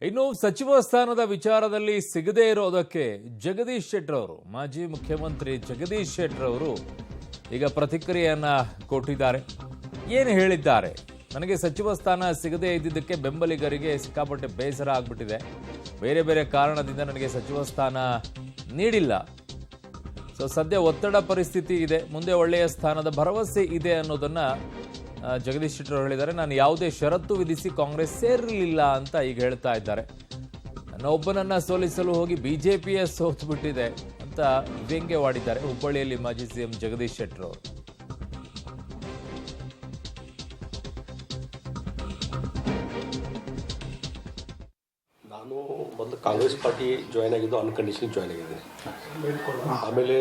ಇನ್ನು ಸಚಿವ ಸ್ಥಾನದ ವಿಚಾರದಲ್ಲಿ ಸಿಗದೇ ಇರೋದಕ್ಕೆ ಜಗದೀಶ್ ಶೆಟ್ಟರ್ ಅವರು ಮಾಜಿ ಮುಖ್ಯಮಂತ್ರಿ ಜಗದೀಶ್ ಶೆಟ್ಟರ್ ಅವರು ಈಗ ಪ್ರತಿಕ್ರಿಯೆಯನ್ನ ಕೊಟ್ಟಿದ್ದಾರೆ. ಏನು ಹೇಳಿದ್ದಾರೆ? ನನಗೆ ಸಚಿವ ಸ್ಥಾನ ಸಿಗದೇ ಇದ್ದಿದ್ದಕ್ಕೆ ಬೆಂಬಲಿಗರಿಗೆ ಸಿಕ್ಕಾಪಟ್ಟೆ ಬೇಸರ ಆಗ್ಬಿಟ್ಟಿದೆ. ಬೇರೆ ಬೇರೆ ಕಾರಣದಿಂದ ನನಗೆ ಸಚಿವ ಸ್ಥಾನ ನೀಡಿಲ್ಲ. ಸದ್ಯ ಒತ್ತಡ ಪರಿಸ್ಥಿತಿ ಇದೆ, ಮುಂದೆ ಒಳ್ಳೆಯ ಸ್ಥಾನದ ಭರವಸೆ ಇದೆ ಅನ್ನೋದನ್ನ ಜಗದೀಶ್ ಶೆಟ್ಟರ್ ಹೇಳಿದ್ದಾರೆ. ನಾನು ಯಾವುದೇ ಷರತ್ತು ವಿಧಿಸಿ ಕಾಂಗ್ರೆಸ್ ಸೇರಲಿಲ್ಲ ಅಂತ ಈಗ ಹೇಳ್ತಾ ಇದ್ದಾರೆ. ನನ್ನ ಒಬ್ಬನನ್ನ ಸೋಲಿಸಲು ಹೋಗಿ ಬಿಜೆಪಿಯೇ ಸೋತು ಬಿಟ್ಟಿದೆ ಅಂತ ವ್ಯಂಗ್ಯವಾಡಿದ್ದಾರೆ ಹುಬ್ಬಳ್ಳಿಯಲ್ಲಿ ಮಾಜಿ ಸಿಎಂ ಜಗದೀಶ್ ಶೆಟ್ಟರ್ ಅವರು. ನಾನು ಮೊದಲು ಕಾಂಗ್ರೆಸ್ ಪಾರ್ಟಿ ಜಾಯ್ನ್ ಆಗಿದ್ದು ಅನ್ಕಂಡೀಷನ್ ಜಾಯ್ನ್ ಆಗಿದ್ದೀನಿ. ಆಮೇಲೆ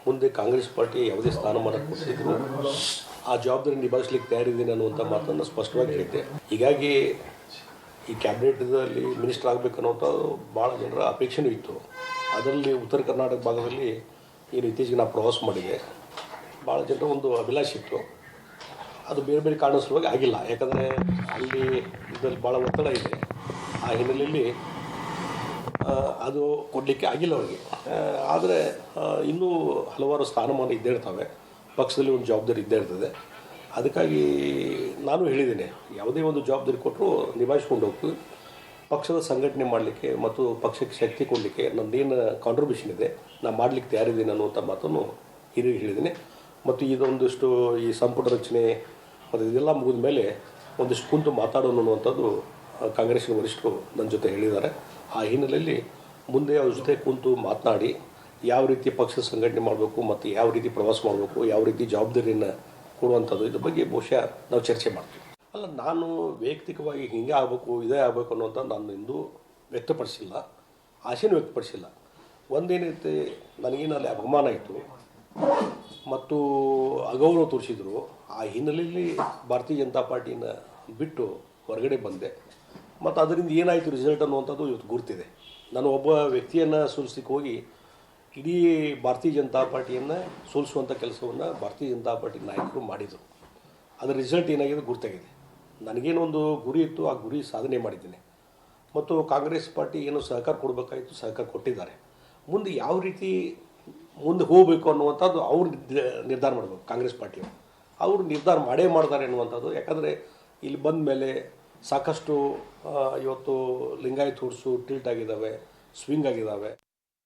ಮುಂದೆ ಕಾಂಗ್ರೆಸ್ ಪಾರ್ಟಿ ಯಾವುದೇ ಸ್ಥಾನಮಾನ ಕೊಟ್ಟಿದ್ರು ಆ ಜವಾಬ್ದಾರಿ ನಿಭಾಯಿಸ್ಲಿಕ್ಕೆ ತಯಾರಿದ್ದೀನಿ ಅನ್ನುವಂಥ ಮಾತನ್ನು ಸ್ಪಷ್ಟವಾಗಿ ಹೇಳಿದ್ದೆ. ಹೀಗಾಗಿ ಈ ಕ್ಯಾಬಿನೆಟ್ದಲ್ಲಿ ಮಿನಿಸ್ಟರ್ ಆಗಬೇಕನ್ನುವಂಥದ್ದು ಭಾಳ ಜನರ ಅಪೇಕ್ಷೆನೂ ಇತ್ತು. ಅದರಲ್ಲಿ ಉತ್ತರ ಕರ್ನಾಟಕ ಭಾಗದಲ್ಲಿ ಏನು ಇತ್ತೀಚೆಗೆ ನಾವು ಪ್ರವಾಸ ಮಾಡಿದೆ, ಭಾಳ ಜನರ ಒಂದು ಅಭಿಲಾಷೆ ಇತ್ತು. ಅದು ಬೇರೆ ಬೇರೆ ಕಾರಣ ಸಲುವಾಗಿ ಆಗಿಲ್ಲ. ಯಾಕಂದರೆ ಅಲ್ಲಿ ಇದರಲ್ಲಿ ಭಾಳ ಒತ್ತಡ ಇದೆ. ಆ ಹಿನ್ನೆಲೆಯಲ್ಲಿ ಅದು ಕೊಡಲಿಕ್ಕೆ ಆಗಿಲ್ಲ ಅವರಿಗೆ. ಆದರೆ ಇನ್ನೂ ಹಲವಾರು ಸ್ಥಾನಮಾನ ಇದ್ದೇ ಇರ್ತವೆ, ಪಕ್ಷದಲ್ಲಿ ಒಂದು ಜವಾಬ್ದಾರಿ ಇದ್ದೇ ಇರ್ತದೆ. ಅದಕ್ಕಾಗಿ ನಾನು ಹೇಳಿದ್ದೇನೆ, ಯಾವುದೇ ಒಂದು ಜವಾಬ್ದಾರಿ ಕೊಟ್ಟರು ನಿಭಾಯಿಸ್ಕೊಂಡು ಹೋಗ್ತೀವಿ. ಪಕ್ಷದ ಸಂಘಟನೆ ಮಾಡಲಿಕ್ಕೆ ಮತ್ತು ಪಕ್ಷಕ್ಕೆ ಶಕ್ತಿ ಕೊಡಲಿಕ್ಕೆ ನನ್ನದೇನು ಕಾಂಟ್ರಿಬ್ಯೂಷನ್ ಇದೆ ನಾನು ಮಾಡಲಿಕ್ಕೆ ತಯಾರಿದ್ದೀನಿ ಅನ್ನುವಂಥ ಮಾತನ್ನು ಹಿರಿಯರಿಗೆ ಹೇಳಿದ್ದೀನಿ. ಮತ್ತು ಇದೊಂದಿಷ್ಟು ಈ ಸಂಪುಟ ರಚನೆ ಮತ್ತು ಇದೆಲ್ಲ ಮುಗಿದ ಮೇಲೆ ಒಂದಿಷ್ಟು ಕುಂತು ಮಾತಾಡೋಣ ಅನ್ನುವಂಥದ್ದು ಕಾಂಗ್ರೆಸ್ಸಿನ ವರಿಷ್ಠರು ನನ್ನ ಜೊತೆ ಹೇಳಿದ್ದಾರೆ. ಆ ಹಿನ್ನೆಲೆಯಲ್ಲಿ ಮುಂದೆ ಅವ್ರ ಜೊತೆ ಕುಂತು ಮಾತನಾಡಿ ಯಾವ ರೀತಿ ಪಕ್ಷದ ಸಂಘಟನೆ ಮಾಡಬೇಕು ಮತ್ತು ಯಾವ ರೀತಿ ಪ್ರವಾಸ ಮಾಡಬೇಕು, ಯಾವ ರೀತಿ ಜವಾಬ್ದಾರಿಯನ್ನು ಕೊಡುವಂಥದ್ದು, ಇದ್ರ ಬಗ್ಗೆ ಬಹುಶಃ ನಾವು ಚರ್ಚೆ ಮಾಡ್ತೀವಿ. ಅಲ್ಲ, ನಾನು ವೈಯಕ್ತಿಕವಾಗಿ ಹಿಂಗೆ ಆಗಬೇಕು ಇದೇ ಆಗಬೇಕು ಅನ್ನೋಂಥ ನಾನು ಇಂದು ವ್ಯಕ್ತಪಡಿಸಿಲ್ಲ, ಆಸೆನೂ ವ್ಯಕ್ತಪಡಿಸಿಲ್ಲ. ಒಂದೇನೈತೆ, ನನಗೇನಲ್ಲಿ ಅಪಮಾನ ಆಯಿತು ಮತ್ತು ಅಗೌರವ ತೋರಿಸಿದ್ರು. ಆ ಹಿನ್ನೆಲೆಯಲ್ಲಿ ಭಾರತೀಯ ಜನತಾ ಪಾರ್ಟಿನ ಬಿಟ್ಟು ಹೊರಗಡೆ ಬಂದೆ. ಮತ್ತು ಅದರಿಂದ ಏನಾಯಿತು ರಿಸಲ್ಟ್ ಅನ್ನುವಂಥದ್ದು ಇವತ್ತು ಗುರ್ತಿದೆ. ನಾನು ಒಬ್ಬ ವ್ಯಕ್ತಿಯನ್ನು ಸೋಲಿಸ್ಲಿಕ್ಕೆ ಹೋಗಿ ಇಡೀ ಭಾರತೀಯ ಜನತಾ ಪಾರ್ಟಿಯನ್ನು ಸೋಲಿಸುವಂಥ ಕೆಲಸವನ್ನು ಭಾರತೀಯ ಜನತಾ ಪಾರ್ಟಿ ನಾಯಕರು ಮಾಡಿದರು. ಅದರ ರಿಸಲ್ಟ್ ಏನಾಗಿದೆ ಗುರ್ತಾಗಿದೆ. ನನಗೇನೊಂದು ಗುರಿ ಇತ್ತು, ಆ ಗುರಿ ಸಾಧನೆ ಮಾಡಿದ್ದೀನಿ. ಮತ್ತು ಕಾಂಗ್ರೆಸ್ ಪಾರ್ಟಿ ಏನು ಸಹಕಾರ ಕೊಡಬೇಕಾಯಿತು, ಸಹಕಾರ ಕೊಟ್ಟಿದ್ದಾರೆ. ಮುಂದೆ ಯಾವ ರೀತಿ ಮುಂದೆ ಹೋಗಬೇಕು ಅನ್ನುವಂಥದ್ದು ಅವ್ರು ನಿರ್ಧಾರ ಮಾಡಬೇಕು. ಕಾಂಗ್ರೆಸ್ ಪಾರ್ಟಿಯವರು ಅವರು ನಿರ್ಧಾರ ಮಾಡ್ತಾರೆ ಅನ್ನುವಂಥದ್ದು. ಯಾಕಂದರೆ ಇಲ್ಲಿ ಬಂದ ಮೇಲೆ ಸಾಕಷ್ಟು ಇವತ್ತು ಲಿಂಗಾಯತ್ ಹುಡ್ಸು ಟಿಲ್ಟ್ ಆಗಿದ್ದಾವೆ, ಸ್ವಿಂಗ್ ಆಗಿದ್ದಾವೆ.